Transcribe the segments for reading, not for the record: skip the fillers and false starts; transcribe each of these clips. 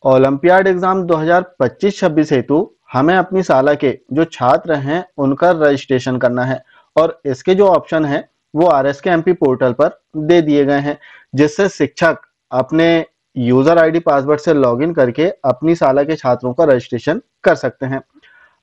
Olympiad exam 2025-26 हेतु हमें अपनी साला के जो छात्र हैं उनका रजिस्ट्रेशन करना है और इसके जो ऑप्शन है वो आरएसके एमपी पोर्टल पर दे दिए गए हैं, जिससे शिक्षक अपने यूजर आईडी पासवर्ड से लॉगिन करके अपनी साला के छात्रों का रजिस्ट्रेशन कर सकते हैं।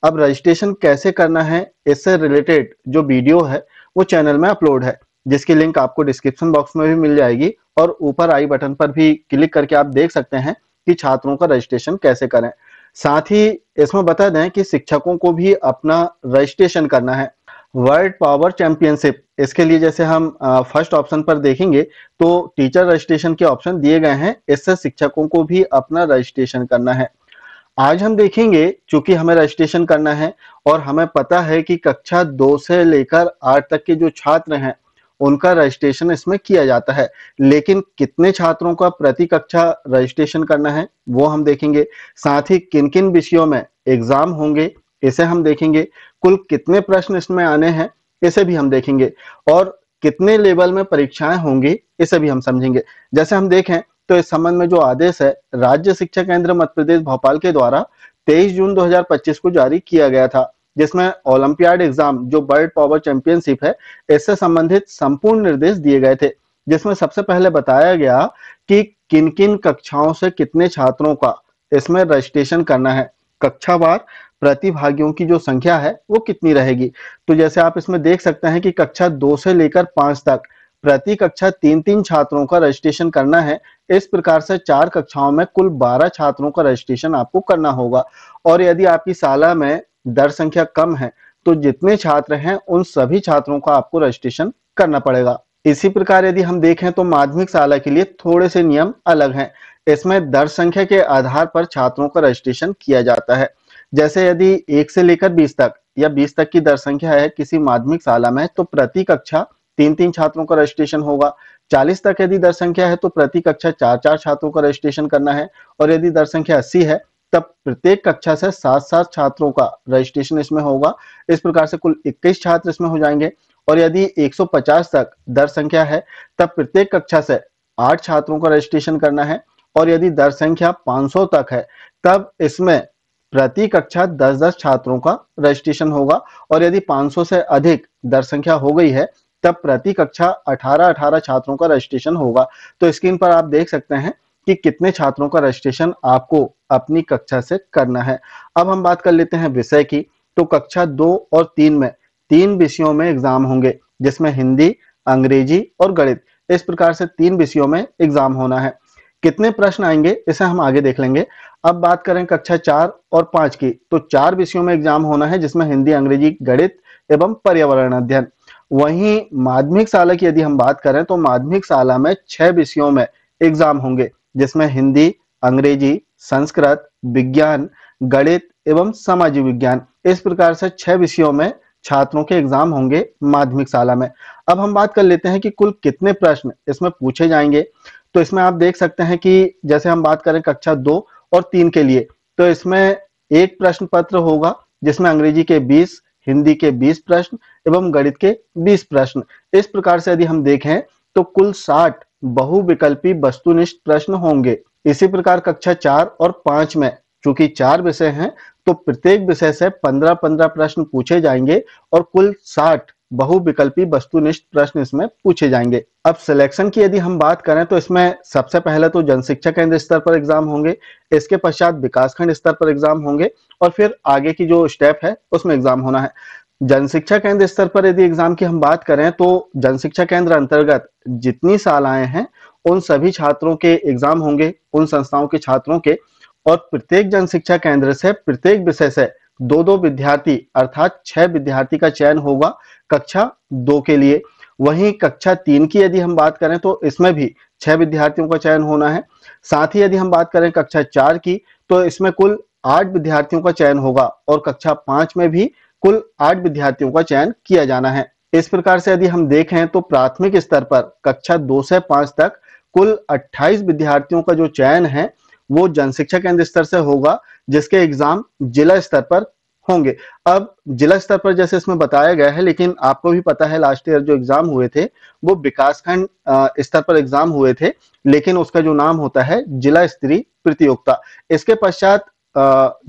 अब रजिस्ट्रेशन कैसे करना है इससे रिलेटेड जो वीडियो है वो चैनल में अपलोड है, जिसकी लिंक आपको डिस्क्रिप्शन बॉक्स में भी मिल जाएगी और ऊपर आई बटन पर भी क्लिक करके आप देख सकते हैं कि छात्रों का रजिस्ट्रेशन कैसे करें। साथ ही इसमें बता दें कि शिक्षकों को भी अपना रजिस्ट्रेशन करना है वर्ल्ड पावर चैंपियनशिप। इसके लिए जैसे हम फर्स्ट ऑप्शन पर देखेंगे तो टीचर रजिस्ट्रेशन के ऑप्शन दिए गए हैं, इससे शिक्षकों को भी अपना रजिस्ट्रेशन करना है। आज हम देखेंगे चूंकि हमें रजिस्ट्रेशन करना है और हमें पता है कि कक्षा 2 से लेकर 8 तक के जो छात्र हैं उनका रजिस्ट्रेशन इसमें किया जाता है, लेकिन कितने छात्रों का प्रति कक्षा रजिस्ट्रेशन करना है वो हम देखेंगे। साथ ही किन किन विषयों में एग्जाम होंगे इसे हम देखेंगे, कुल कितने प्रश्न इसमें आने हैं इसे भी हम देखेंगे और कितने लेवल में परीक्षाएं होंगी इसे भी हम समझेंगे। जैसे हम देखें तो इस संबंध में जो आदेश है राज्य शिक्षा केंद्र मध्य प्रदेश भोपाल के द्वारा 23 जून 2025 को जारी किया गया था, जिसमें ओलंपियाड एग्जाम जो वर्ल्ड पावर चैंपियनशिप है इससे संबंधित संपूर्ण निर्देश दिए गए थे, जिसमें सबसे पहले बताया गया कि किन किन कक्षाओं से कितने छात्रों का इसमें रजिस्ट्रेशन करना है, कक्षावार प्रतिभागियों की जो संख्या है वो कितनी रहेगी। तो जैसे आप इसमें देख सकते हैं कि कक्षा 2 से लेकर 5 तक प्रति कक्षा 3-3 छात्रों का रजिस्ट्रेशन करना है। इस प्रकार से 4 कक्षाओं में कुल 12 छात्रों का रजिस्ट्रेशन आपको करना होगा और यदि आपकी साला में दर संख्या कम है तो जितने छात्र हैं उन सभी छात्रों का आपको रजिस्ट्रेशन करना पड़ेगा। इसी प्रकार यदि हम देखें तो माध्यमिक साला के लिए थोड़े से नियम अलग हैं। इसमें दर संख्या के आधार पर छात्रों का रजिस्ट्रेशन किया जाता है। जैसे यदि 1 से लेकर 20 तक या 20 तक की दर संख्या है किसी माध्यमिक शाला में तो प्रति कक्षा 3-3 छात्रों का रजिस्ट्रेशन होगा। 40 तक यदि दर संख्या है तो प्रति कक्षा 4-4 छात्रों का रजिस्ट्रेशन करना है और यदि दर संख्या 80 है तब प्रत्येक कक्षा से 7-7 छात्रों का रजिस्ट्रेशन इसमें होगा। इस प्रकार से कुल 21 छात्र इसमें हो जाएंगे और यदि 150 तक दर संख्या है तब प्रत्येक कक्षा से 8 छात्रों का रजिस्ट्रेशन करना है और यदि दर संख्या 500 तक है तब इसमें प्रति कक्षा 10-10 छात्रों का रजिस्ट्रेशन होगा और यदि 500 से अधिक दर संख्या हो गई है तब प्रति कक्षा 18-18 छात्रों का रजिस्ट्रेशन होगा। तो स्क्रीन पर आप देख सकते हैं कि कितने छात्रों का रजिस्ट्रेशन आपको अपनी कक्षा से करना है। अब हम बात कर लेते हैं विषय की। तो कक्षा 2 और 3 में 3 विषयों में एग्जाम होंगे, जिसमें हिंदी, अंग्रेजी और गणित, इस प्रकार से 3 विषयों में एग्जाम होना है। कितने प्रश्न आएंगे इसे हम आगे देख लेंगे। अब बात करें कक्षा 4 और 5 की, तो 4 विषयों में एग्जाम होना है, जिसमें हिंदी, अंग्रेजी, गणित एवं पर्यावरण अध्ययन। वहीं माध्यमिक शाला की यदि हम बात करें तो माध्यमिक शाला में 6 विषयों में एग्जाम होंगे, जिसमें हिंदी, अंग्रेजी, संस्कृत, विज्ञान, गणित एवं सामाजिक विज्ञान। इस प्रकार से 6 विषयों में छात्रों के एग्जाम होंगे माध्यमिक शाला में। अब हम बात कर लेते हैं कि कुल कितने प्रश्न इसमें पूछे जाएंगे। तो इसमें आप देख सकते हैं कि जैसे हम बात करें कक्षा 2 और 3 के लिए, तो इसमें एक प्रश्न पत्र होगा जिसमें अंग्रेजी के 20, हिंदी के 20 प्रश्न एवं गणित के 20 प्रश्न। इस प्रकार से यदि हम देखें तो कुल 60 बहुविकल्पी वस्तुनिष्ठ प्रश्न होंगे। इसी प्रकार कक्षा 4 और 5 में चूंकि 4 विषय हैं तो प्रत्येक विषय से 15-15 प्रश्न पूछे जाएंगे और कुल 60 बहुविकल्पी वस्तुनिष्ठ प्रश्न इसमें पूछे जाएंगे। अब सिलेक्शन की यदि हम बात करें तो इसमें सबसे पहले तो जनशिक्षा केंद्र स्तर पर एग्जाम होंगे, इसके पश्चात विकासखंड स्तर पर एग्जाम होंगे और फिर आगे की जो स्टेप है उसमें एग्जाम होना है। जनशिक्षा केंद्र स्तर पर यदि एग्जाम की हम बात करें तो जनशिक्षा केंद्र अंतर्गत जितनी शालाएं हैं उन सभी छात्रों के एग्जाम होंगे, उन संस्थाओं के छात्रों के, और प्रत्येक जनशिक्षा केंद्र से प्रत्येक विषय से 2-2 विद्यार्थी अर्थात 6 विद्यार्थी का चयन होगा कक्षा 2 के लिए। वहीं कक्षा 3 की यदि हम बात करें तो इसमें भी 6 विद्यार्थियों का चयन होना है। साथ ही यदि हम बात करें कक्षा 4 की तो इसमें कुल 8 विद्यार्थियों का चयन होगा और कक्षा 5 में भी कुल 8 विद्यार्थियों का चयन किया जाना है। इस प्रकार से यदि हम देखें तो प्राथमिक स्तर पर कक्षा 2 से 5 तक कुल 28 विद्यार्थियों का जो चयन है वो जनशिक्षा केंद्र स्तर से होगा, जिसके एग्जाम जिला स्तर पर होंगे। अब जिला स्तर पर जैसे इसमें बताया गया है, लेकिन आपको भी पता है लास्ट ईयर जो एग्जाम हुए थे वो विकासखंड स्तर पर एग्जाम हुए थे, लेकिन उसका जो नाम होता है जिला स्तरीय प्रतियोगिता। इसके पश्चात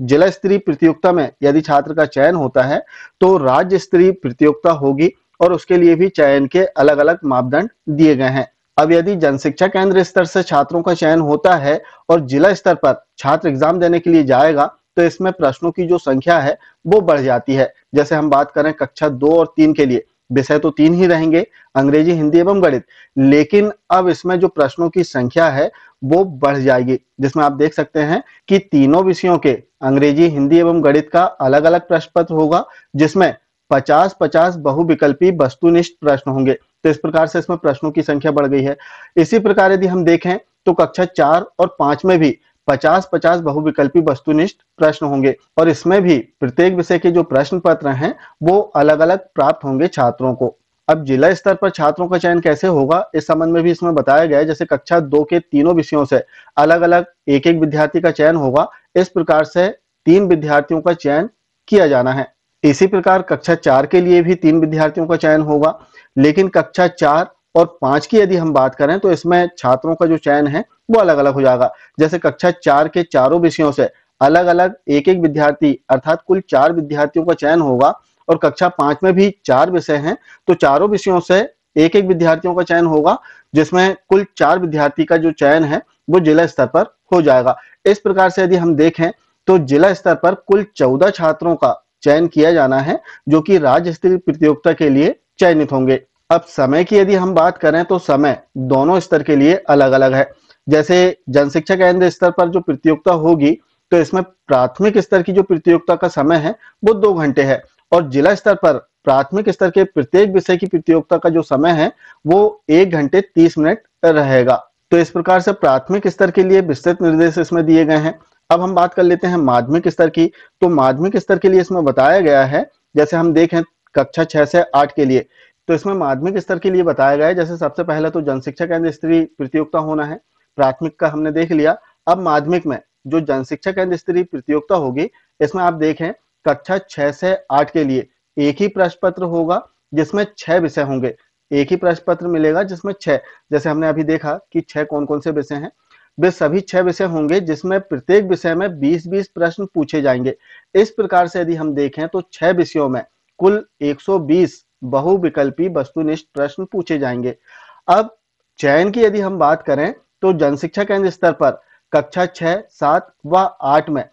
जिला स्तरीय प्रतियोगिता में यदि छात्र का चयन होता है तो राज्य स्तरीय प्रतियोगिता होगी, और उसके लिए भी चयन के अलग अलग मापदंड दिए गए हैं। अब यदि जनशिक्षा केंद्र स्तर से छात्रों का चयन होता है और जिला स्तर पर छात्र एग्जाम देने के लिए जाएगा, तो इसमें प्रश्नों की जो संख्या है वो बढ़ जाती है। जैसे हम बात करें कक्षा 2 और 3 के लिए, विषय तो 3 ही रहेंगे, अंग्रेजी, हिंदी एवं गणित, लेकिन अब इसमें जो प्रश्नों की संख्या है वो बढ़ जाएगी, जिसमें आप देख सकते हैं कि तीनों विषयों के अंग्रेजी, हिंदी एवं गणित का अलग अलग प्रश्न पत्र होगा, जिसमें 50-50 बहुविकल्पी वस्तुनिष्ठ प्रश्न होंगे। तो इस प्रकार से इसमें प्रश्नों की संख्या बढ़ गई है। इसी प्रकार यदि हम देखें तो कक्षा 4 और 5 में भी 50-50 बहुविकल्पी वस्तुनिष्ठ प्रश्न होंगे, और इसमें भी प्रत्येक विषय के जो प्रश्न पत्र हैं वो अलग अलग प्राप्त होंगे छात्रों को। अब जिला स्तर पर छात्रों का चयन कैसे होगा इस संबंध में भी इसमें बताया गया है। जैसे कक्षा 2 के तीनों विषयों से अलग अलग एक एक विद्यार्थी का चयन होगा। इस प्रकार से 3 विद्यार्थियों का चयन किया जाना है। इसी प्रकार कक्षा 4 के लिए भी 3 विद्यार्थियों का चयन होगा, लेकिन कक्षा 4 और 5 की यदि हम बात करें तो इसमें छात्रों का जो चयन है वो अलग अलग हो जाएगा। जैसे कक्षा 4 के चारों विषयों से अलग अलग एक एक विद्यार्थी, अर्थात कुल 4 विद्यार्थियों का चयन होगा, और कक्षा 5 में भी 4 विषय हैं तो चारों विषयों से एक एक विद्यार्थियों का चयन होगा, जिसमें कुल 4 विद्यार्थी का जो चयन है वो जिला स्तर पर हो जाएगा। इस प्रकार से यदि हम देखें तो जिला स्तर पर कुल 14 छात्रों का चयन किया जाना है, जो कि राज्य स्तरीय प्रतियोगिता के लिए चयनित होंगे। अब समय की यदि हम बात करें तो समय दोनों स्तर के लिए अलग अलग है। जैसे जनशिक्षा केंद्र स्तर पर जो प्रतियोगिता होगी तो इसमें प्राथमिक स्तर की जो प्रतियोगिता का समय है वो 2 घंटे है, और जिला स्तर पर प्राथमिक स्तर के प्रत्येक विषय की प्रतियोगिता का जो समय है वो 1 घंटे 30 मिनट रहेगा। तो इस प्रकार से प्राथमिक स्तर के लिए विस्तृत निर्देश इसमें दिए गए हैं। अब हम बात कर लेते हैं माध्यमिक स्तर की। तो माध्यमिक स्तर के लिए इसमें बताया गया है, जैसे हम देखें कक्षा 6 से 8 के लिए, तो इसमें माध्यमिक स्तर के लिए बताया गया है। जैसे सबसे पहले तो जनशिक्षा केंद्र स्तरीय प्रतियोगिता होना है, प्राथमिक का हमने देख लिया। अब माध्यमिक में जो जनशिक्षा केंद्र स्तरीय प्रतियोगिता होगी, इसमें आप देखें कक्षा 6 से 8 के लिए एक ही प्रश्न पत्र होगा, जिसमें 6 विषय होंगे। एक ही प्रश्न पत्र मिलेगा जिसमें 6, जैसे हमने अभी देखा कि 6 कौन कौन से विषय हैं, वे सभी 6 विषय होंगे, जिसमें प्रत्येक विषय में 20-20 प्रश्न पूछे जाएंगे। इस प्रकार से यदि हम देखें तो 6 विषयों में कुल 120 बहुविकल्पी वस्तुनिष्ठ प्रश्न पूछे जाएंगे। अब चयन की यदि हम बात करें तो जनशिक्षा केंद्र स्तर पर कक्षा 6, 7 व 8 में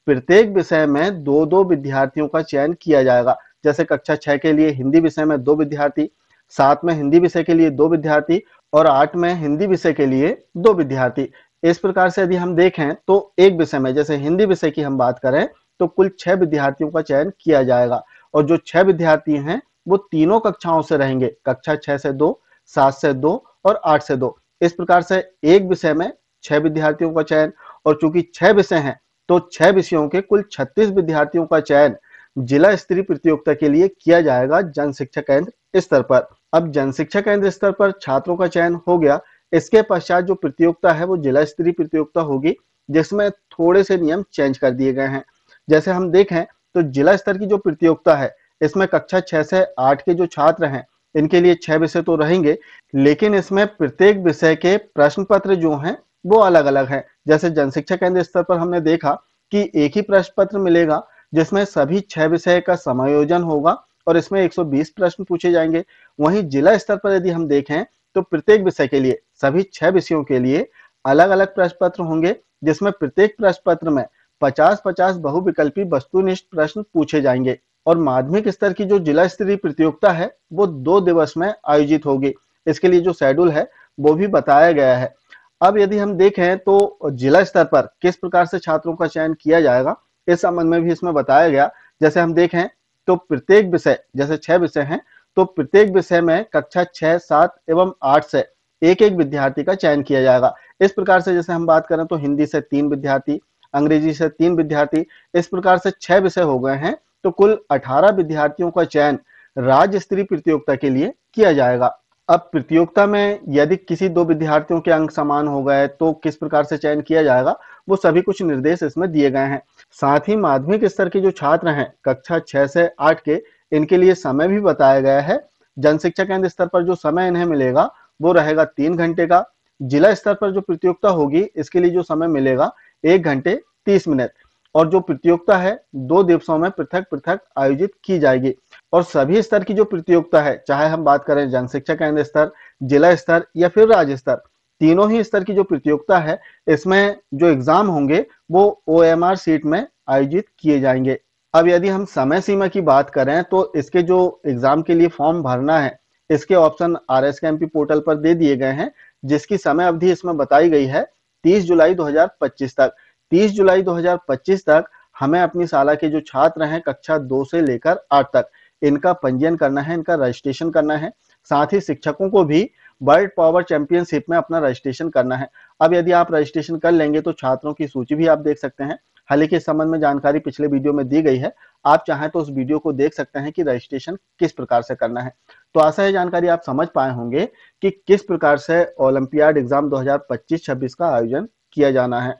प्रत्येक विषय में 2-2 विद्यार्थियों का चयन किया जाएगा। जैसे कक्षा 6 के लिए हिंदी विषय में 2 विद्यार्थी, 7 में हिंदी विषय के लिए 2 विद्यार्थी, और 8 में हिंदी विषय के लिए 2 विद्यार्थी। इस प्रकार से यदि हम देखें तो एक विषय में, जैसे हिंदी विषय की हम बात करें तो कुल 6 विद्यार्थियों का चयन किया जाएगा, और जो 6 विद्यार्थी हैं वो तीनों कक्षाओं से रहेंगे, कक्षा 6 से 2, 7 से 2 और 8 से 2। इस प्रकार से एक विषय में 6 विद्यार्थियों का चयन, और चूंकि 6 विषय हैं तो 6 विषयों के कुल 36 विद्यार्थियों का चयन जिला स्तरीय प्रतियोगिता के लिए किया जाएगा जनशिक्षा केंद्र स्तर पर। अब जनशिक्षा केंद्र स्तर पर छात्रों का चयन हो गया। इसके पश्चात जो प्रतियोगिता है वो जिला स्तरीय प्रतियोगिता होगी, जिसमें थोड़े से नियम चेंज कर दिए गए हैं। जैसे हम देखें तो जिला स्तर की जो प्रतियोगिता है इसमें कक्षा 6 से 8 के जो छात्र हैं इनके लिए 6 विषय तो रहेंगे, लेकिन इसमें प्रत्येक विषय के प्रश्न पत्र जो हैं वो अलग अलग हैं। जैसे जनशिक्षा केंद्र स्तर पर हमने देखा कि एक ही प्रश्न पत्र मिलेगा, जिसमें सभी 6 विषय का समायोजन होगा, और इसमें 120 प्रश्न पूछे जाएंगे। वहीं जिला स्तर पर यदि हम देखें तो प्रत्येक विषय के लिए, सभी 6 विषयों के लिए अलग अलग प्रश्न पत्र होंगे, जिसमें प्रत्येक प्रश्न पत्र में 50-50 बहुविकल्पी वस्तुनिष्ठ प्रश्न पूछे जाएंगे। और माध्यमिक स्तर की जो जिला स्तरीय प्रतियोगिता है वो 2 दिवस में आयोजित होगी। इसके लिए जो शेड्यूल है वो भी बताया गया है। अब यदि हम देखें तो जिला स्तर पर किस प्रकार से छात्रों का चयन किया जाएगा, इस संबंध में भी इसमें बताया गया। जैसे हम देखें तो प्रत्येक विषय, जैसे 6 विषय हैं तो प्रत्येक विषय में कक्षा 6, 7 एवं 8 से एक एक विद्यार्थी का चयन किया जाएगा। इस प्रकार से जैसे हम बात करें तो हिंदी से 3 विद्यार्थी, अंग्रेजी से 3 विद्यार्थी, इस प्रकार से 6 विषय हो गए हैं। तो कुल 18 विद्यार्थियों का चयन राज्य स्तरीय प्रतियोगिता के लिए किया जाएगा। अब प्रतियोगिता में यदि किसी 2 विद्यार्थियों के अंक समान हो गए तो किस प्रकार से चयन किया जाएगा, वो सभी कुछ निर्देश इसमें दिए गए हैं। साथ ही माध्यमिक स्तर के जो छात्र हैं कक्षा 6 से 8 के, इनके लिए समय भी बताया गया है। जन शिक्षा केंद्र स्तर पर जो समय इन्हें मिलेगा वो रहेगा 3 घंटे का। जिला स्तर पर जो प्रतियोगिता होगी इसके लिए जो समय मिलेगा 1 घंटे 30 मिनट, और जो प्रतियोगिता है 2 दिवसों में पृथक पृथक आयोजित की जाएगी। और सभी स्तर की जो प्रतियोगिता है, चाहे हम बात करें जन शिक्षा केंद्र स्तर, जिला स्तर या फिर राज्य स्तर, तीनों ही स्तर की जो प्रतियोगिता है इसमें जो एग्जाम होंगे वो OMR सीट में आयोजित किए जाएंगे। अब यदि हम समय सीमा की बात करें तो इसके जो एग्जाम के लिए फॉर्म भरना है इसके ऑप्शन RSKMP पोर्टल पर दे दिए गए हैं, जिसकी समय अवधि इसमें बताई गई है 30 जुलाई 2025 तक। 30 जुलाई 2025 तक हमें अपनी शाला के जो छात्र हैं कक्षा 2 से लेकर 8 तक, इनका पंजीयन करना है, इनका रजिस्ट्रेशन करना है। साथ ही शिक्षकों को भी वर्ल्ड पावर चैंपियनशिप में अपना रजिस्ट्रेशन करना है। अब यदि आप रजिस्ट्रेशन कर लेंगे तो छात्रों की सूची भी आप देख सकते हैं। हालांकि इस संबंध में जानकारी पिछले वीडियो में दी गई है, आप चाहें तो उस वीडियो को देख सकते हैं कि रजिस्ट्रेशन किस प्रकार से करना है। तो आशा है जानकारी आप समझ पाए होंगे कि किस प्रकार से ओलंपियाड एग्जाम 2025-26 का आयोजन किया जाना है।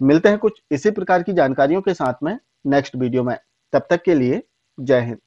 मिलते हैं कुछ इसी प्रकार की जानकारियों के साथ में नेक्स्ट वीडियो में। तब तक के लिए जय हिंद।